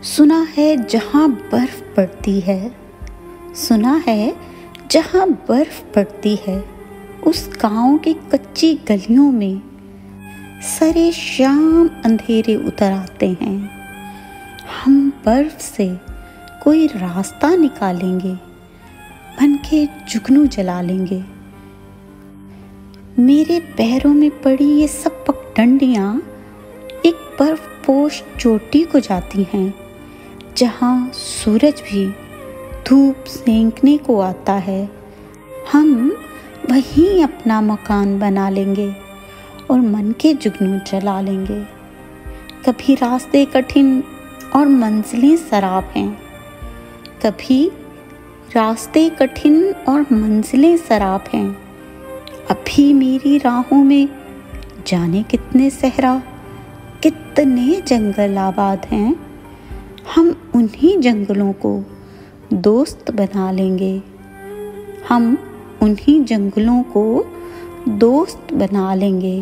सुना है जहाँ बर्फ पड़ती है, सुना है जहाँ बर्फ पड़ती है, उस गांव की कच्ची गलियों में सरे शाम अंधेरे उतर आते हैं। हम बर्फ से कोई रास्ता निकालेंगे, बन के जुगनू जला लेंगे। मेरे पैरों में पड़ी ये सब पगडंडियाँ एक बर्फपोश चोटी को जाती हैं, जहाँ सूरज भी धूप सेंकने को आता है। हम वहीं अपना मकान बना लेंगे और मन के जुगनू जला लेंगे। कभी रास्ते कठिन और मंजिलें सराब हैं, कभी रास्ते कठिन और मंजिलें सराब हैं। अभी मेरी राहों में जाने कितने सहरा, कितने जंगल आबाद हैं। हम उन्हीं जंगलों को दोस्त बना लेंगे, हम उन्हीं जंगलों को दोस्त बना लेंगे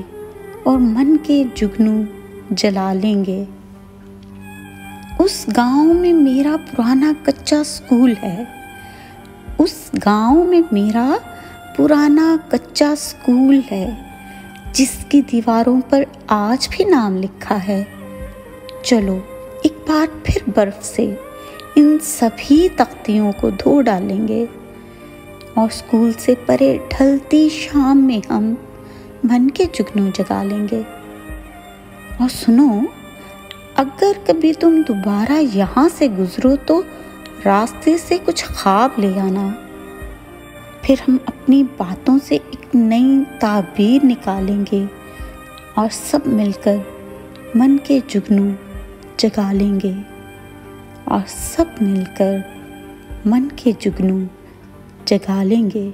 और मन के जुगनू जला लेंगे। उस गांव में मेरा पुराना कच्चा स्कूल है, उस गांव में मेरा पुराना कच्चा स्कूल है, जिसकी दीवारों पर आज भी नाम लिखा है। चलो एक बार फिर बर्फ से इन सभी तख्तियों को धो डालेंगे और स्कूल से परे ढलती शाम में हम मन के जुगनू जगा लेंगे। और सुनो, अगर कभी तुम दोबारा यहाँ से गुजरो तो रास्ते से कुछ ख्वाब ले आना। फिर हम अपनी बातों से एक नई ताबीर निकालेंगे और सब मिलकर मन के जुगनू जगा लेंगे, और सब मिलकर मन के जुगनू जगा लेंगे।